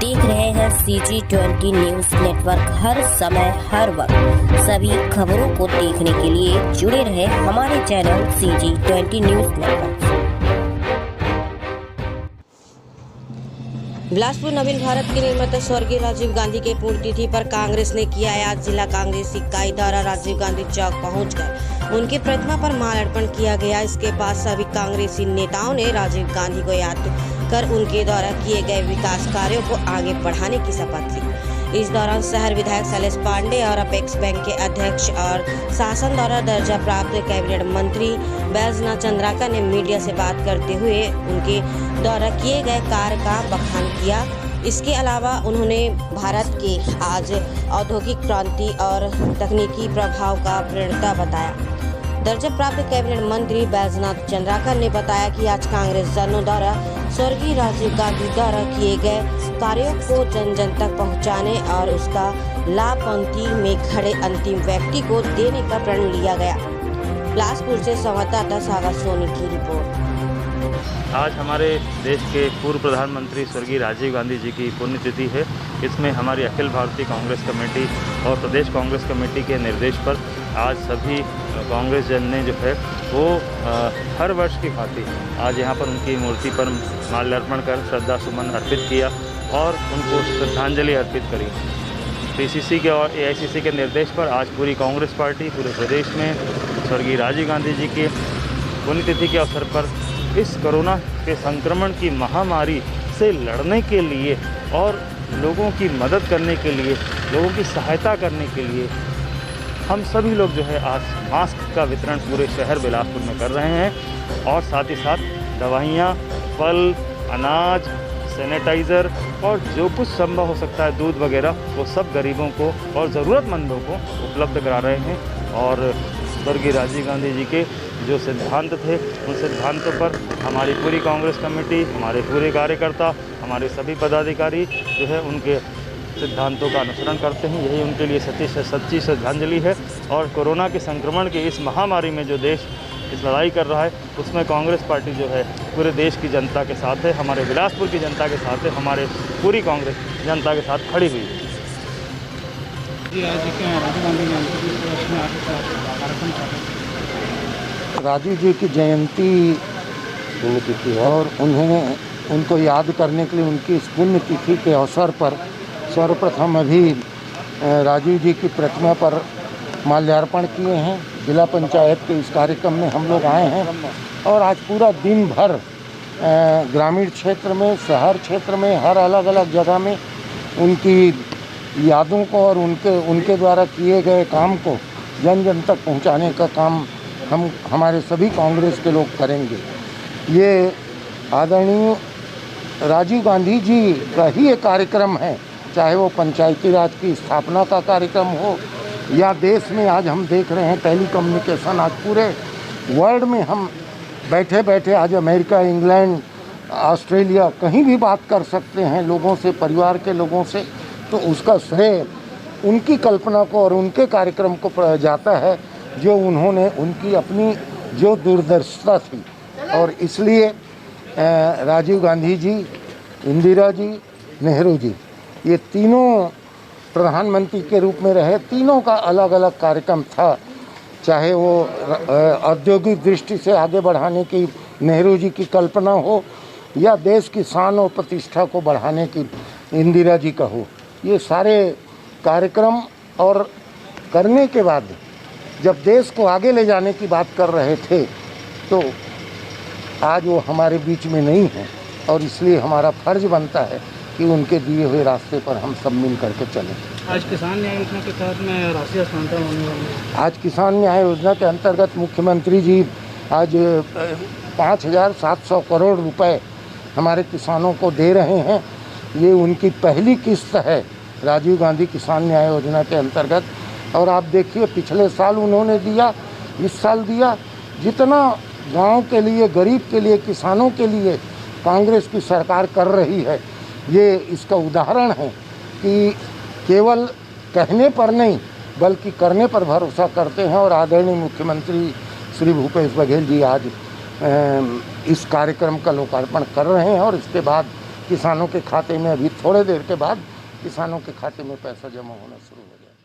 देख रहे हैं CG20 न्यूज नेटवर्क। हर समय हर वक्त सभी खबरों को देखने के लिए जुड़े रहे हमारे channel CG20 news network. Bilaspur नवीन भारत के निर्माता स्वर्गीय राजीव गांधी के पुण्यतिथि पर कांग्रेस ने किया है। आज जिला कांग्रेस इकाई द्वारा राजीव गांधी चौक पहुंचकर उनकी प्रतिमा पर माल्यार्पण किया गया। इसके बाद सभी कांग्रेसी नेताओं ने राजीव गांधी को याद कर उनके द्वारा किए गए विकास कार्यों को आगे बढ़ाने की शपथ ली। इस दौरान शहर विधायक शैलेश पांडे और अपेक्स बैंक के अध्यक्ष और शासन द्वारा दर्जा प्राप्त कैबिनेट मंत्री बैजनाथ चंद्राकर ने मीडिया से बात करते हुए उनके द्वारा किए गए कार्य का बखान किया। इसके अलावा उन्होंने भारत के आज औद्योगिक क्रांति और तकनीकी प्रभाव का प्रेरणा बताया। दर्जा प्राप्त कैबिनेट मंत्री बैजनाथ चंद्राकर ने बताया कि आज कांग्रेस जनों द्वारा स्वर्गीय राजीव गांधी द्वारा किए गए कार्यों को जन जन तक पहुंचाने और उसका लाभ पंक्ति में खड़े अंतिम व्यक्ति को देने का प्रण लिया गया। बिलासपुर से संवाददाता सागर सोनी की रिपोर्ट। आज हमारे देश के पूर्व प्रधानमंत्री स्वर्गीय राजीव गांधी जी की पुण्यतिथि है। इसमें हमारी अखिल भारतीय कांग्रेस कमेटी और प्रदेश कांग्रेस कमेटी के निर्देश पर आज सभी कांग्रेस जन ने जो है वो हर वर्ष की भांति आज यहाँ पर उनकी मूर्ति पर माल्यार्पण कर श्रद्धा सुमन अर्पित किया और उनको श्रद्धांजलि अर्पित करी। PCC के और AICC के निर्देश पर आज पूरी कांग्रेस पार्टी पूरे प्रदेश में स्वर्गीय राजीव गांधी जी के पुण्यतिथि के अवसर पर इस कोरोना के संक्रमण की महामारी से लड़ने के लिए और लोगों की मदद करने के लिए, लोगों की सहायता करने के लिए हम सभी लोग जो है आज मास्क का वितरण पूरे शहर बिलासपुर में कर रहे हैं और साथ ही साथ दवाइयाँ, फल, अनाज, सैनिटाइज़र और जो कुछ संभव हो सकता है दूध वगैरह वो सब गरीबों को और ज़रूरतमंदों को उपलब्ध करा रहे हैं। और स्वर्गीय राजीव गांधी जी के जो सिद्धांत थे उन सिद्धांतों पर हमारी पूरी कांग्रेस कमेटी, हमारे पूरे कार्यकर्ता, हमारे सभी पदाधिकारी जो है उनके सिद्धांतों का अनुसरण करते हैं। यही उनके लिए सच्ची श्रद्धांजलि है। और कोरोना के संक्रमण की इस महामारी में जो देश इस लड़ाई कर रहा है उसमें कांग्रेस पार्टी जो है पूरे देश की जनता के साथ है, हमारे बिलासपुर की जनता के साथ है, हमारे पूरी कांग्रेस जनता के साथ खड़ी हुई है। राजीव जी की जयंती पुण्यतिथि और उनको याद करने के लिए उनकी इस पुण्यतिथि के अवसर पर सर्वप्रथम अभी राजीव जी की प्रतिमा पर माल्यार्पण किए हैं। जिला पंचायत के इस कार्यक्रम में हम लोग आए हैं और आज पूरा दिन भर ग्रामीण क्षेत्र में, शहर क्षेत्र में, हर अलग अलग जगह में उनकी यादों को और उनके द्वारा किए गए काम को जन जन तक पहुंचाने का काम हमारे सभी कांग्रेस के लोग करेंगे। ये आदरणीय राजीव गांधी जी का ही एक कार्यक्रम है, चाहे वो पंचायती राज की स्थापना का कार्यक्रम हो या देश में आज हम देख रहे हैं टेली कम्युनिकेशन, आज पूरे वर्ल्ड में हम बैठे बैठे आज अमेरिका, इंग्लैंड, ऑस्ट्रेलिया कहीं भी बात कर सकते हैं लोगों से, परिवार के लोगों से। तो उसका श्रेय उनकी कल्पना को और उनके कार्यक्रम को जाता है जो उन्होंने उनकी अपनी जो दूरदर्शिता थी। और इसलिए राजीव गांधी जी, इंदिरा जी, नेहरू जी, ये तीनों प्रधानमंत्री के रूप में रहे। तीनों का अलग अलग कार्यक्रम था, चाहे वो औद्योगिक दृष्टि से आगे बढ़ाने की नेहरू जी की कल्पना हो या देश की शान और प्रतिष्ठा को बढ़ाने की इंदिरा जी का हो। ये सारे कार्यक्रम और करने के बाद जब देश को आगे ले जाने की बात कर रहे थे तो आज वो हमारे बीच में नहीं है और इसलिए हमारा फर्ज बनता है कि उनके दिए हुए रास्ते पर हम सब मिल करके चलें। आज किसान न्याय योजना के तहत में राशि हस्तांतरण होने वाली है। आज किसान न्याय योजना के अंतर्गत मुख्यमंत्री जी आज 5,700 करोड़ रुपए हमारे किसानों को दे रहे हैं। ये उनकी पहली किस्त है राजीव गांधी किसान न्याय योजना के अंतर्गत। और आप देखिए पिछले साल उन्होंने दिया, इस साल दिया। जितना गांव के लिए, गरीब के लिए, किसानों के लिए कांग्रेस की सरकार कर रही है, ये इसका उदाहरण है कि केवल कहने पर नहीं बल्कि करने पर भरोसा करते हैं। और आदरणीय मुख्यमंत्री श्री भूपेश बघेल जी आज इस कार्यक्रम का लोकार्पण कर रहे हैं और इसके बाद किसानों के खाते में अभी थोड़े देर के बाद किसानों के खाते में पैसा जमा होना शुरू हो जाएगा।